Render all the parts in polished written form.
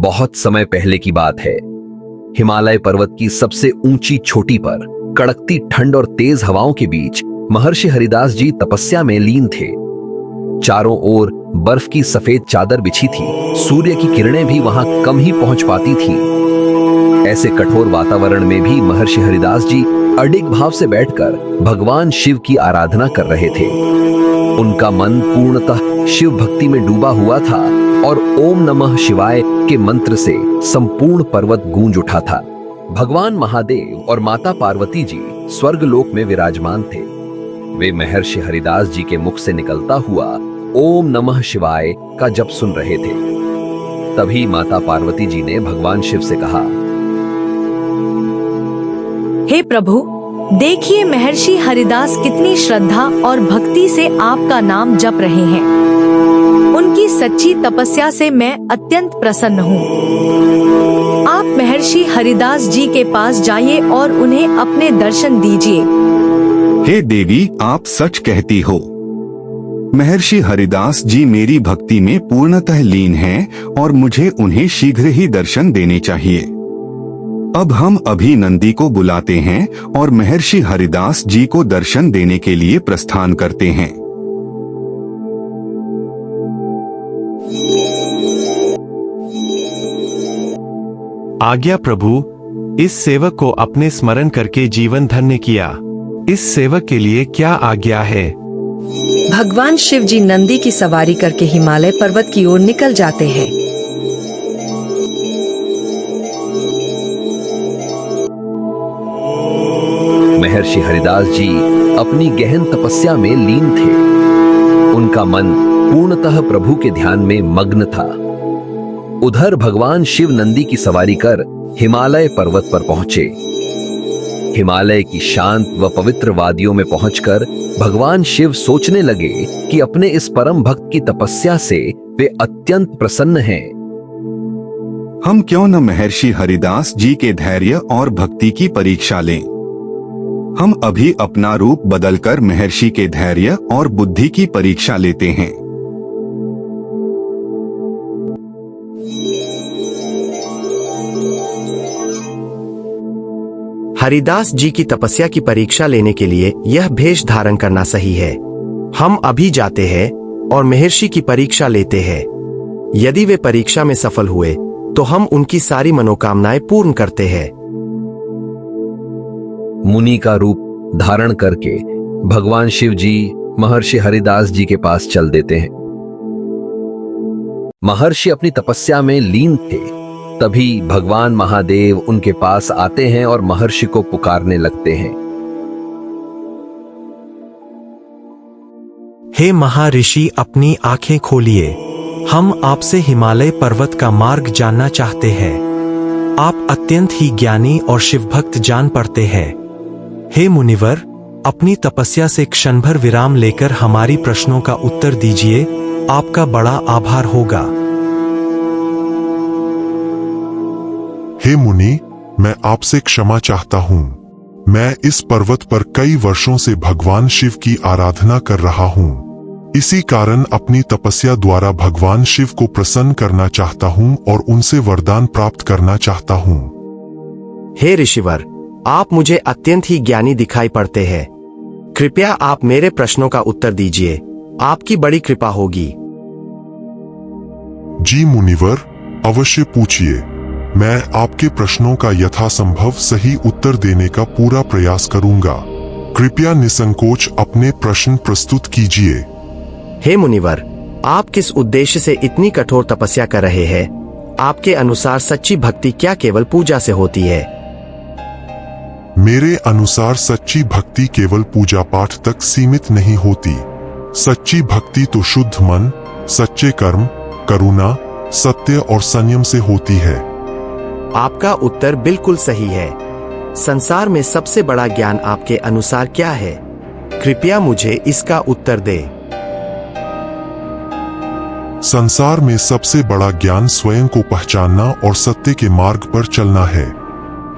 बहुत समय पहले की बात है। हिमालय पर्वत की सबसे ऊंची चोटी पर कड़कती ठंड और तेज हवाओं के बीच महर्षि हरिदास जी तपस्या में लीन थे। चारों ओर बर्फ की सफेद चादर बिछी थी, सूर्य की किरणें भी वहां कम ही पहुंच पाती थीं। ऐसे कठोर वातावरण में भी महर्षि हरिदास जी अडिग भाव से बैठकर भगवान शिव की आराधना कर रहे थे। उनका मन पूर्णतः शिव भक्ति में डूबा हुआ था और ओम नमः शिवाय के मंत्र से संपूर्ण पर्वत गूंज उठा था। भगवान महादेव और माता पार्वती जी स्वर्गलोक में विराजमान थे। वे महर्षि हरिदास जी के मुख से निकलता हुआ ओम नमः शिवाय का जप सुन रहे थे। तभी माता पार्वती जी ने भगवान शिव से कहा, हे प्रभु, देखिए महर्षि हरिदास कितनी श्रद्धा और भक्ति से आपका नाम जप रहे हैं। उनकी सच्ची तपस्या से मैं अत्यंत प्रसन्न हूँ। आप महर्षि हरिदास जी के पास जाइए और उन्हें अपने दर्शन दीजिए। हे देवी, आप सच कहती हो। महर्षि हरिदास जी मेरी भक्ति में पूर्णतः लीन हैं और मुझे उन्हें शीघ्र ही दर्शन देने चाहिए। अब हम अभी नंदी को बुलाते हैं और महर्षि हरिदास जी को दर्शन देने के लिए प्रस्थान करते हैं। आज्ञा प्रभु, इस सेवक को अपने स्मरण करके जीवन धन्य किया। इस सेवक के लिए क्या आज्ञा है? भगवान शिव जी नंदी की सवारी करके हिमालय पर्वत की ओर निकल जाते हैं। महर्षि हरिदास जी अपनी गहन तपस्या में लीन थे। उनका मन पूर्णतः प्रभु के ध्यान में मग्न था। उधर भगवान शिव नंदी की सवारी कर हिमालय पर्वत पर पहुंचे। हिमालय की शांत व पवित्र वादियों में पहुंचकर भगवान शिव सोचने लगे कि अपने इस परम भक्त की तपस्या से वे अत्यंत प्रसन्न हैं। हम क्यों न महर्षि हरिदास जी के धैर्य और भक्ति की परीक्षा लें। हम अभी अपना रूप बदलकर महर्षि के धैर्य और बुद्धि की परीक्षा लेते हैं। हरिदास जी की तपस्या की परीक्षा लेने के लिए यह भेष धारण करना सही है। हम अभी जाते हैं और महर्षि की परीक्षा लेते हैं। यदि वे परीक्षा में सफल हुए तो हम उनकी सारी मनोकामनाएं पूर्ण करते हैं। मुनि का रूप धारण करके भगवान शिव जी महर्षि हरिदास जी के पास चल देते हैं। महर्षि अपनी तपस्या में लीन थे। तभी भगवान महादेव उनके पास आते हैं और महर्षि को पुकारने लगते हैं। हे महर्षि, अपनी आंखें खोलिए। हम आपसे हिमालय पर्वत का मार्ग जानना चाहते हैं। आप अत्यंत ही ज्ञानी और शिवभक्त जान पड़ते हैं। हे मुनिवर, अपनी तपस्या से क्षण भर विराम लेकर हमारी प्रश्नों का उत्तर दीजिए। आपका बड़ा आभार होगा। हे मुनि, मैं आपसे क्षमा चाहता हूँ। मैं इस पर्वत पर कई वर्षों से भगवान शिव की आराधना कर रहा हूँ। इसी कारण अपनी तपस्या द्वारा भगवान शिव को प्रसन्न करना चाहता हूँ और उनसे वरदान प्राप्त करना चाहता हूँ। हे ऋषिवर, आप मुझे अत्यंत ही ज्ञानी दिखाई पड़ते हैं। कृपया आप मेरे प्रश्नों का उत्तर दीजिए। आपकी बड़ी कृपा होगी। जी मुनिवर, अवश्य पूछिए। मैं आपके प्रश्नों का यथासंभव सही उत्तर देने का पूरा प्रयास करूंगा। कृपया निसंकोच अपने प्रश्न प्रस्तुत कीजिए। हे मुनिवर, आप किस उद्देश्य से इतनी कठोर तपस्या कर रहे हैं? आपके अनुसार सच्ची भक्ति क्या केवल पूजा से होती है? मेरे अनुसार सच्ची भक्ति केवल पूजा पाठ तक सीमित नहीं होती। सच्ची भक्ति तो शुद्ध मन, सच्चे कर्म, करुणा, सत्य और संयम से होती है। आपका उत्तर बिल्कुल सही है। संसार में सबसे बड़ा ज्ञान आपके अनुसार क्या है? कृपया मुझे इसका उत्तर दें। संसार में सबसे बड़ा ज्ञान स्वयं को पहचानना और सत्य के मार्ग पर चलना है।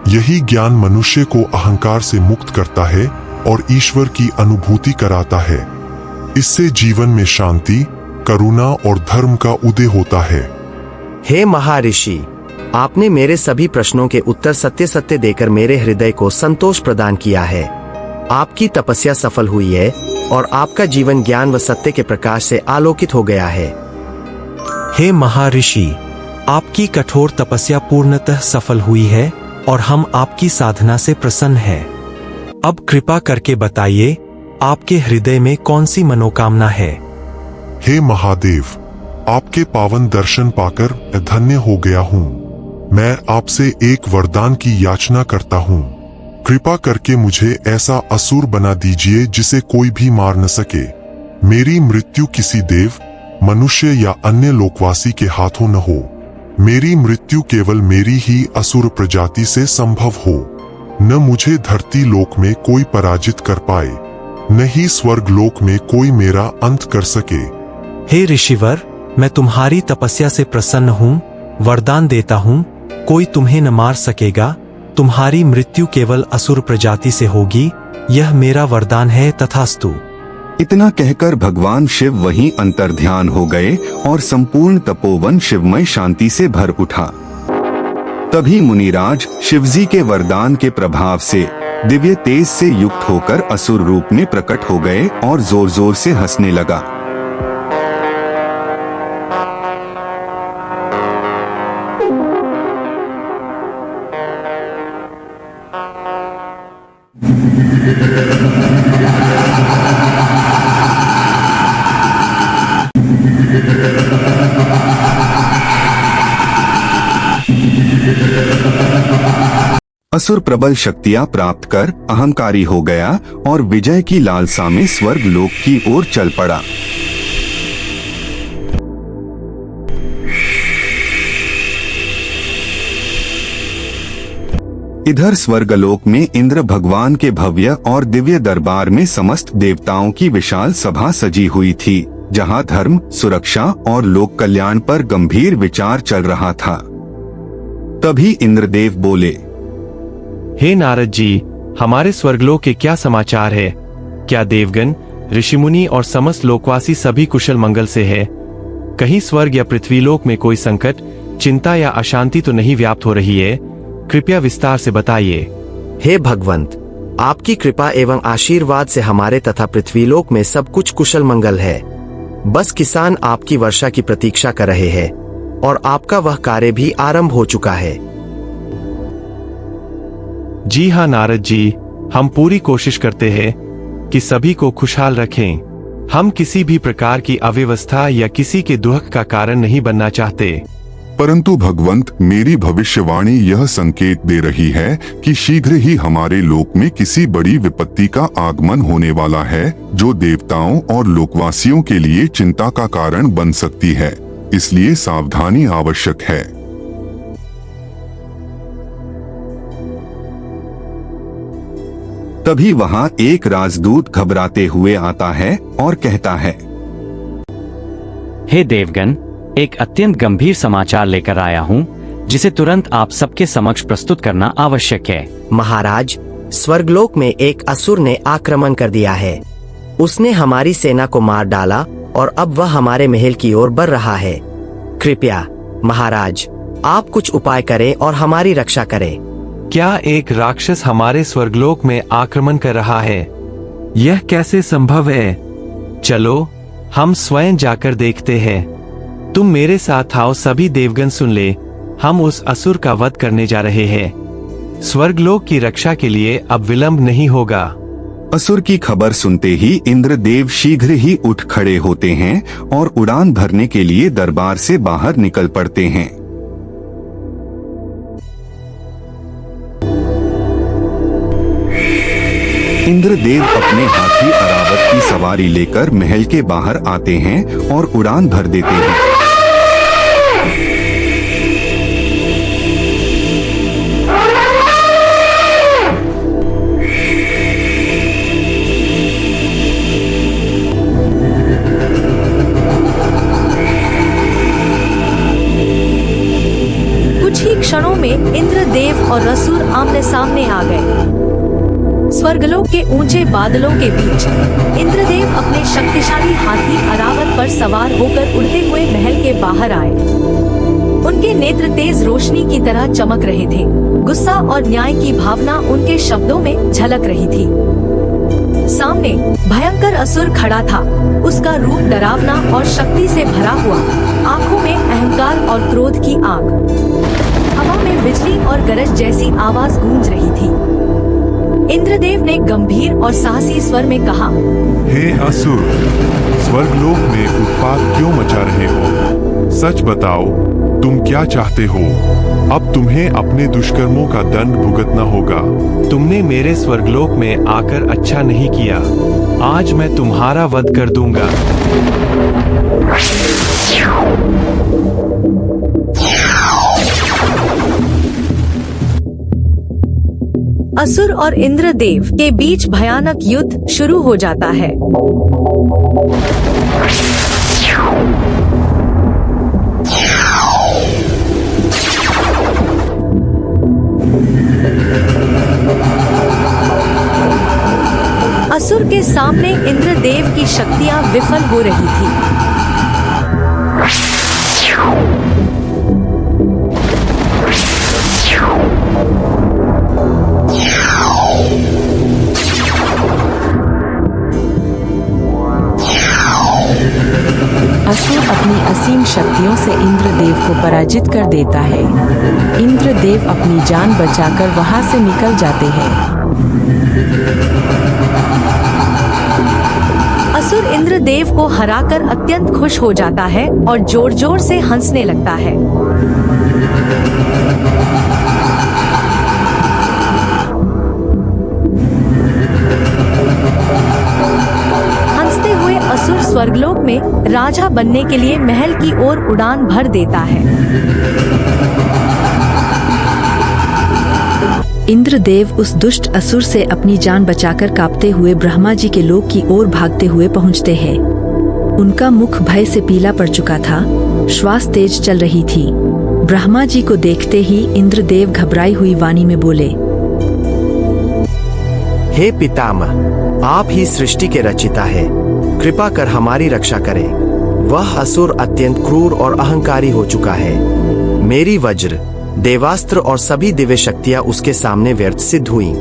यही ज्ञान मनुष्य को अहंकार से मुक्त करता है और ईश्वर की अनुभूति कराता है। इससे जीवन में शांति, करुणा और धर्म का उदय होता है। हे महर्षि, आपने मेरे सभी प्रश्नों के उत्तर सत्य सत्य देकर मेरे हृदय को संतोष प्रदान किया है। आपकी तपस्या सफल हुई है और आपका जीवन ज्ञान व सत्य के प्रकाश से आलोकित हो गया है। हे महर्षि, आपकी कठोर तपस्या पूर्णतः सफल हुई है और हम आपकी साधना से प्रसन्न हैं। अब कृपा करके बताइए, आपके हृदय में कौन सी मनोकामना है? हे महादेव, आपके पावन दर्शन पाकर मैं धन्य हो गया हूँ। मैं आपसे एक वरदान की याचना करता हूँ। कृपा करके मुझे ऐसा असुर बना दीजिए जिसे कोई भी मार न सके। मेरी मृत्यु किसी देव, मनुष्य या अन्य लोकवासी के हाथों न हो। मेरी मृत्यु केवल मेरी ही असुर प्रजाति से संभव हो। न मुझे धरती लोक में कोई पराजित कर पाए, न ही स्वर्ग लोक में कोई मेरा अंत कर सके। हे ऋषिवर, मैं तुम्हारी तपस्या से प्रसन्न हूँ। वरदान देता हूँ, कोई तुम्हें न मार सकेगा। तुम्हारी मृत्यु केवल असुर प्रजाति से होगी। यह मेरा वरदान है, तथास्तु। इतना कहकर भगवान शिव वहीं अंतर्ध्यान हो गए और संपूर्ण तपोवन शिवमय शांति से भर उठा। तभी मुनिराज शिवजी के वरदान के प्रभाव से दिव्य तेज से युक्त होकर असुर रूप में प्रकट हो गए और जोर जोर से हंसने लगा। असुर प्रबल शक्तियां प्राप्त कर अहंकारी हो गया और विजय की लालसा में स्वर्ग लोक की ओर चल पड़ा। इधर स्वर्गलोक में इंद्र भगवान के भव्य और दिव्य दरबार में समस्त देवताओं की विशाल सभा सजी हुई थी, जहां धर्म, सुरक्षा और लोक कल्याण पर गंभीर विचार चल रहा था। तभी इंद्रदेव बोले, हे नारद जी, हमारे स्वर्गलोक के क्या समाचार है? क्या देवगण, ऋषिमुनि और समस्त लोकवासी सभी कुशल मंगल से है? कहीं स्वर्ग या पृथ्वीलोक में कोई संकट, चिंता या अशांति तो नहीं व्याप्त हो रही है? कृपया विस्तार से बताइए। हे भगवंत, आपकी कृपा एवं आशीर्वाद से हमारे तथा पृथ्वीलोक में सब कुछ कुशल मंगल है। बस किसान आपकी वर्षा की प्रतीक्षा कर रहे हैं और आपका वह कार्य भी आरंभ हो चुका है। जी हाँ नारद जी, हम पूरी कोशिश करते हैं कि सभी को खुशहाल रखें। हम किसी भी प्रकार की अव्यवस्था या किसी के दुख का कारण नहीं बनना चाहते। परंतु भगवंत, मेरी भविष्यवाणी यह संकेत दे रही है कि शीघ्र ही हमारे लोक में किसी बड़ी विपत्ति का आगमन होने वाला है, जो देवताओं और लोकवासियों के लिए चिंता का कारण बन सकती है। इसलिए सावधानी आवश्यक है। तभी वहां एक राजदूत घबराते हुए आता है और कहता है, हे देवगण, एक अत्यंत गंभीर समाचार लेकर आया हूँ, जिसे तुरंत आप सबके समक्ष प्रस्तुत करना आवश्यक है। महाराज, स्वर्गलोक में एक असुर ने आक्रमण कर दिया है। उसने हमारी सेना को मार डाला और अब वह हमारे महल की ओर बढ़ रहा है। कृपया महाराज, आप कुछ उपाय करें और हमारी रक्षा करें। क्या एक राक्षस हमारे स्वर्गलोक में आक्रमण कर रहा है? यह कैसे संभव है? चलो, हम स्वयं जाकर देखते हैं। तुम मेरे साथ आओ। सभी देवगण सुन ले, हम उस असुर का वध करने जा रहे हैं। स्वर्गलोक की रक्षा के लिए अब विलंब नहीं होगा। असुर की खबर सुनते ही इंद्रदेव शीघ्र ही उठ खड़े होते हैं और उड़ान भरने के लिए दरबार से बाहर निकल पड़ते हैं। इंद्रदेव अपने हाथी अरावत की सवारी लेकर महल के बाहर आते हैं और उड़ान भर देते हैं। कुछ ही क्षणों में इंद्रदेव और असुर आमने सामने आ गए। स्वर्गलोक के ऊंचे बादलों के बीच इंद्रदेव अपने शक्तिशाली हाथी अरावत पर सवार होकर उड़ते हुए महल के बाहर आए। उनके नेत्र तेज रोशनी की तरह चमक रहे थे। गुस्सा और न्याय की भावना उनके शब्दों में झलक रही थी। सामने भयंकर असुर खड़ा था। उसका रूप डरावना और शक्ति से भरा हुआ, आंखों में अहंकार और क्रोध की आग। हवा में बिजली और गरज जैसी आवाज गूंज रही थी। इंद्रदेव ने गंभीर और साहसी स्वर में कहा, हे असुर, स्वर्गलोक में उत्पात क्यों मचा रहे हो? सच बताओ, तुम क्या चाहते हो? अब तुम्हें अपने दुष्कर्मों का दंड भुगतना होगा। तुमने मेरे स्वर्गलोक में आकर अच्छा नहीं किया। आज मैं तुम्हारा वध कर दूंगा। असुर और इंद्रदेव के बीच भयानक युद्ध शुरू हो जाता है। असुर के सामने इंद्रदेव की शक्तियां विफल हो रही थी। असुर अपनी असीम शक्तियों से इंद्रदेव को पराजित कर देता है। इंद्रदेव अपनी जान बचाकर वहां से निकल जाते हैं। असुर इंद्रदेव को हराकर अत्यंत खुश हो जाता है और जोर जोर से हंसने लगता है। हंसते हुए असुर स्वर्गलोक में राजा बनने के लिए महल की ओर उड़ान भर देता है। इंद्रदेव उस दुष्ट असुर से अपनी जान बचाकर कांपते हुए ब्रह्मा जी के लोक की ओर भागते हुए पहुंचते हैं। उनका मुख भय से पीला पड़ चुका था, श्वास तेज चल रही थी। ब्रह्मा जी को देखते ही इंद्रदेव घबराई हुई वाणी में बोले, हे पितामह, आप ही सृष्टि के रचिता है, कृपा कर हमारी रक्षा करें। वह असुर अत्यंत क्रूर और अहंकारी हो चुका है। मेरी वज्र, देवास्त्र और सभी दिव्य शक्तियां उसके सामने व्यर्थ सिद्ध हुई।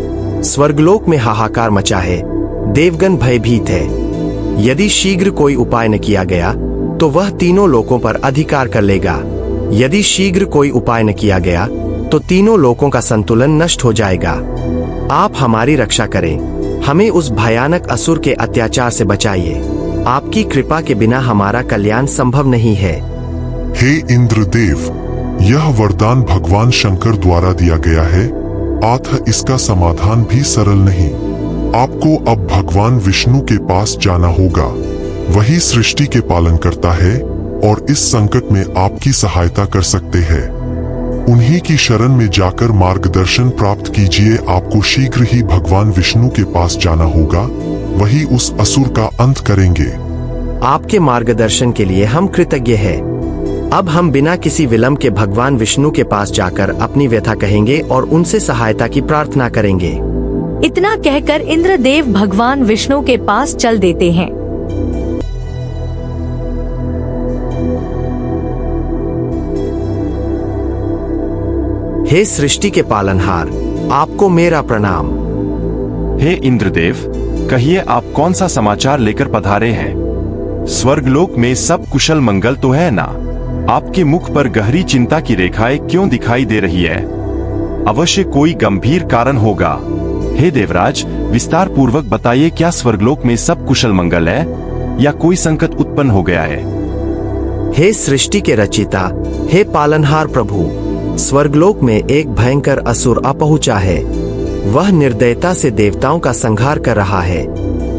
स्वर्गलोक में हाहाकार मचा है, देवगण भयभीत है। यदि शीघ्र कोई उपाय न किया गया तो वह तीनों लोकों पर अधिकार कर लेगा। यदि शीघ्र कोई उपाय न किया गया तो तीनों लोकों का संतुलन नष्ट हो जाएगा। आप हमारी रक्षा करें, हमें उस भयानक असुर के अत्याचार से बचाइए। आपकी कृपा के बिना हमारा कल्याण संभव नहीं है। हे इंद्रदेव, यह वरदान भगवान शंकर द्वारा दिया गया है, अतः इसका समाधान भी सरल नहीं। आपको अब भगवान विष्णु के पास जाना होगा। वही सृष्टि के पालन करता है और इस संकट में आपकी सहायता कर सकते हैं। उन्हीं की शरण में जाकर मार्गदर्शन प्राप्त कीजिए। आपको शीघ्र ही भगवान विष्णु के पास जाना होगा, वही उस असुर का अंत करेंगे। आपके मार्गदर्शन के लिए हम कृतज्ञ हैं। अब हम बिना किसी विलंब के भगवान विष्णु के पास जाकर अपनी व्यथा कहेंगे और उनसे सहायता की प्रार्थना करेंगे। इतना कहकर इंद्रदेव भगवान विष्णु के पास चल देते हैं। हे सृष्टि के पालनहार, आपको मेरा प्रणाम। हे इंद्रदेव, कहिए आप कौन सा समाचार लेकर पधारे हैं? स्वर्गलोक में सब कुशल मंगल तो है ना? आपके मुख पर गहरी चिंता की रेखाएं क्यों दिखाई दे रही है? अवश्य कोई गंभीर कारण होगा। हे देवराज, विस्तार पूर्वक बताइए, क्या स्वर्गलोक में सब कुशल मंगल है या कोई संकट उत्पन्न हो गया है? हे सृष्टि के रचिता, हे पालनहार प्रभु, स्वर्गलोक में एक भयंकर असुर आ पहुंचा है। वह निर्दयता से देवताओं का संहार कर रहा है।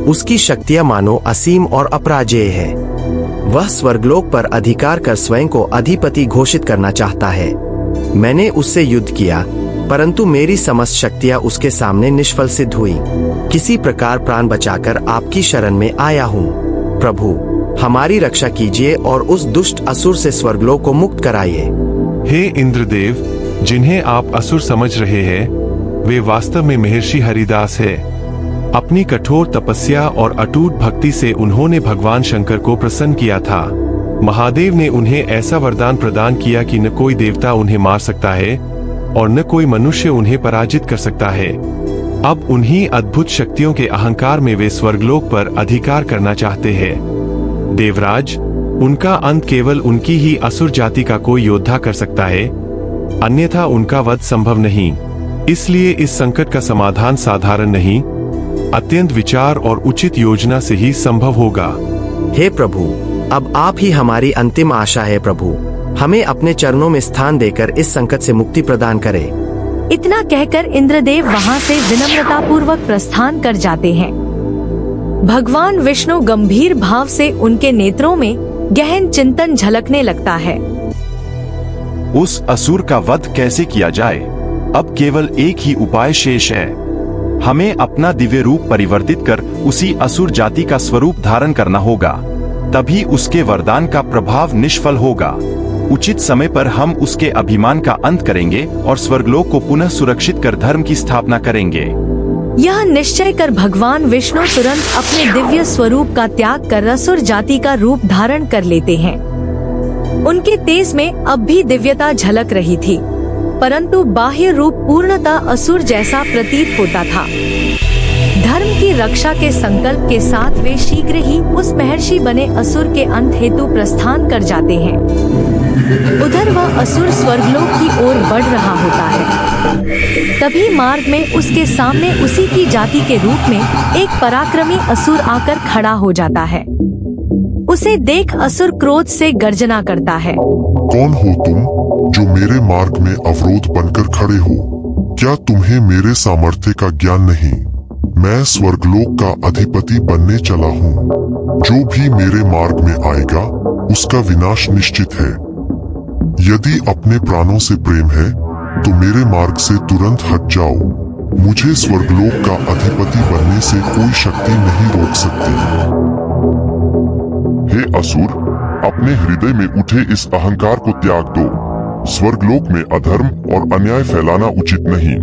उसकी शक्तियां मानो असीम और अपराजेय है। वह स्वर्गलोक पर अधिकार कर स्वयं को अधिपति घोषित करना चाहता है। मैंने उससे युद्ध किया, परंतु मेरी समस्त शक्तियां उसके सामने निष्फल सिद्ध हुई। किसी प्रकार प्राण बचाकर आपकी शरण में आया हूँ। प्रभु, हमारी रक्षा कीजिए और उस दुष्ट असुर से स्वर्गलोक को मुक्त कराइए। हे इंद्रदेव, जिन्हें आप असुर समझ रहे हैं, वे वास्तव में महर्षि हरिदास है। अपनी कठोर तपस्या और अटूट भक्ति से उन्होंने भगवान शंकर को प्रसन्न किया था। महादेव ने उन्हें ऐसा वरदान प्रदान किया कि न कोई देवता उन्हें मार सकता है और न कोई मनुष्य उन्हें पराजित कर सकता है। अब उन्हीं अद्भुत शक्तियों के अहंकार में वे स्वर्गलोक पर अधिकार करना चाहते हैं। देवराज, उनका अंत केवल उनकी ही असुर जाति का कोई योद्धा कर सकता है, अन्यथा उनका वध संभव नहीं। इसलिए इस संकट का समाधान साधारण नहीं, अत्यंत विचार और उचित योजना से ही संभव होगा। हे प्रभु, अब आप ही हमारी अंतिम आशा है प्रभु। हमें अपने चरणों में स्थान देकर इस संकट से मुक्ति प्रदान करें। इतना कहकर इंद्रदेव वहां से विनम्रता पूर्वक प्रस्थान कर जाते हैं। भगवान विष्णु गंभीर भाव से उनके नेत्रों में गहन चिंतन झलकने लगता है। उस असुर का वध कैसे किया जाए? अब केवल एक ही उपाय शेष है। हमें अपना दिव्य रूप परिवर्तित कर उसी असुर जाति का स्वरूप धारण करना होगा, तभी उसके वरदान का प्रभाव निष्फल होगा। उचित समय पर हम उसके अभिमान का अंत करेंगे और स्वर्गलोक को पुनः सुरक्षित कर धर्म की स्थापना करेंगे। यह निश्चय कर भगवान विष्णु तुरंत अपने दिव्य स्वरूप का त्याग कर असुर जाति का रूप धारण कर लेते हैं। उनके तेज में अब भी दिव्यता झलक रही थी, परंतु बाह्य रूप पूर्णतः असुर जैसा प्रतीत होता था। धर्म की रक्षा के संकल्प के साथ वे शीघ्र ही उस महर्षि बने असुर के अंत हेतु प्रस्थान कर जाते हैं। उधर वह असुर स्वर्गलोक की ओर बढ़ रहा होता है। तभी मार्ग में उसके सामने उसी की जाति के रूप में एक पराक्रमी असुर आकर खड़ा हो जाता है। उसे देख असुर क्रोध से गर्जना करता है। कौन हो तुम जो मेरे मार्ग में अवरोध बनकर खड़े हो? क्या तुम्हें मेरे सामर्थ्य का ज्ञान नहीं? मैं स्वर्गलोक का अधिपति बनने चला हूँ। जो भी मेरे मार्ग में आएगा उसका विनाश निश्चित है। यदि अपने प्राणों से प्रेम है तो मेरे मार्ग से तुरंत हट जाओ। मुझे स्वर्गलोक का अधिपति बनने से कोई शक्ति नहीं रोक सकती। हे असुर, अपने हृदय में उठे इस अहंकार को त्याग दो। स्वर्गलोक में अधर्म और अन्याय फैलाना उचित नहीं।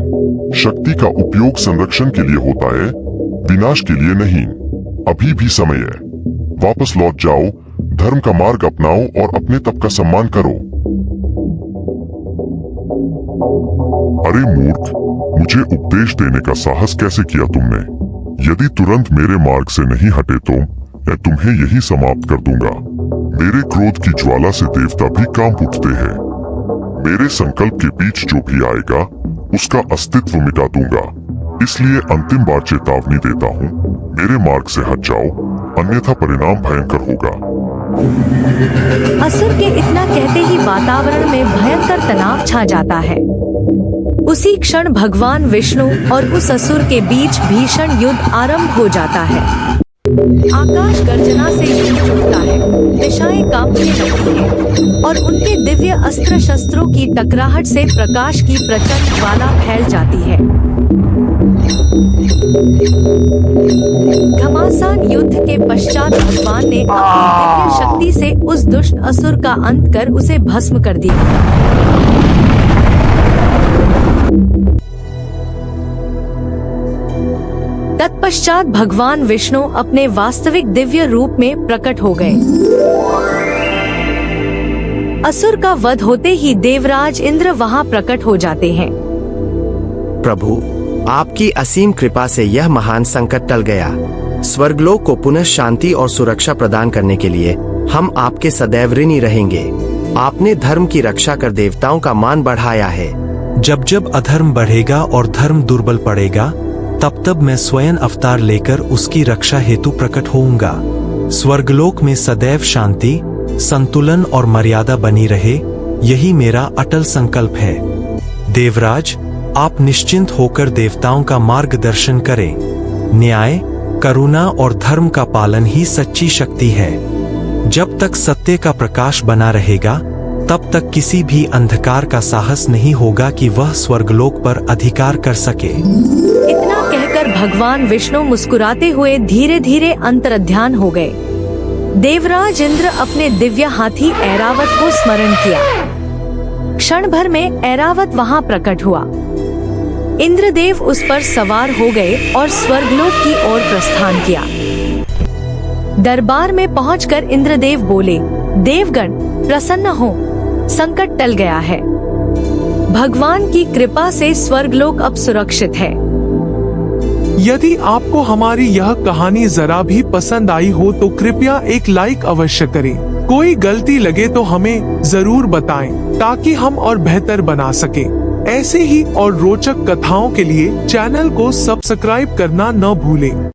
शक्ति का उपयोग संरक्षण के लिए होता है, विनाश के लिए नहीं। अभी भी समय है, वापस लौट जाओ, धर्म का मार्ग अपनाओ और अपने तप का सम्मान करो। अरे मूर्ख, मुझे उपदेश देने का साहस कैसे किया तुमने? यदि तुरंत मेरे मार्ग से नहीं हटे तो मैं तुम्हें यही समाप्त कर दूंगा। मेरे क्रोध की ज्वाला से देवता भी कांप उठते हैं। मेरे संकल्प के बीच जो भी आएगा उसका अस्तित्व मिटा दूंगा। इसलिए अंतिम बार चेतावनी देता हूँ, मेरे मार्ग से हट जाओ, अन्यथा परिणाम भयंकर होगा। असुर के इतना कहते ही वातावरण में भयंकर तनाव छा जाता है। उसी क्षण भगवान विष्णु और उस असुर के बीच भीषण युद्ध आरंभ हो जाता है। आकाश गर्जना से गूंज उठता है, दिशाएं कांपने लगती हैं और उनके दिव्य अस्त्र शस्त्रों की टकराहट से प्रकाश की प्रचंड ज्वाला फैल जाती है। घमासान युद्ध के पश्चात भगवान ने अपनी दिव्य शक्ति से उस दुष्ट असुर का अंत कर उसे भस्म कर दिया। तत्पश्चात भगवान विष्णु अपने वास्तविक दिव्य रूप में प्रकट हो गए। असुर का वध होते ही देवराज इंद्र वहां प्रकट हो जाते हैं। प्रभु, आपकी असीम कृपा से यह महान संकट टल गया। स्वर्गलोक को पुनः शांति और सुरक्षा प्रदान करने के लिए हम आपके सदैव ऋणी रहेंगे। आपने धर्म की रक्षा कर देवताओं का मान बढ़ाया है। जब जब अधर्म बढ़ेगा और धर्म दुर्बल पड़ेगा, तब तब मैं स्वयं अवतार लेकर उसकी रक्षा हेतु प्रकट होऊंगा। स्वर्गलोक में सदैव शांति, संतुलन और मर्यादा बनी रहे, यही मेरा अटल संकल्प है। देवराज, आप निश्चिंत होकर देवताओं का मार्गदर्शन करें। न्याय, करुणा और धर्म का पालन ही सच्ची शक्ति है। जब तक सत्य का प्रकाश बना रहेगा, तब तक किसी भी अंधकार का साहस नहीं होगा कि वह स्वर्गलोक पर अधिकार कर सके। इतना कहकर भगवान विष्णु मुस्कुराते हुए धीरे धीरे अंतर्ध्यान हो गए। देवराज इंद्र अपने दिव्य हाथी ऐरावत को स्मरण किया। क्षण भर में ऐरावत वहां प्रकट हुआ। इंद्रदेव उस पर सवार हो गए और स्वर्गलोक की ओर प्रस्थान किया। दरबार में पहुंचकर इंद्रदेव बोले, देवगण प्रसन्न हो, संकट टल गया है। भगवान की कृपा से स्वर्गलोक अब सुरक्षित है। यदि आपको हमारी यह कहानी जरा भी पसंद आई हो तो कृपया एक लाइक अवश्य करें। कोई गलती लगे तो हमें जरूर बताएं ताकि हम और बेहतर बना सकें। ऐसे ही और रोचक कथाओं के लिए चैनल को सब्सक्राइब करना न भूलें।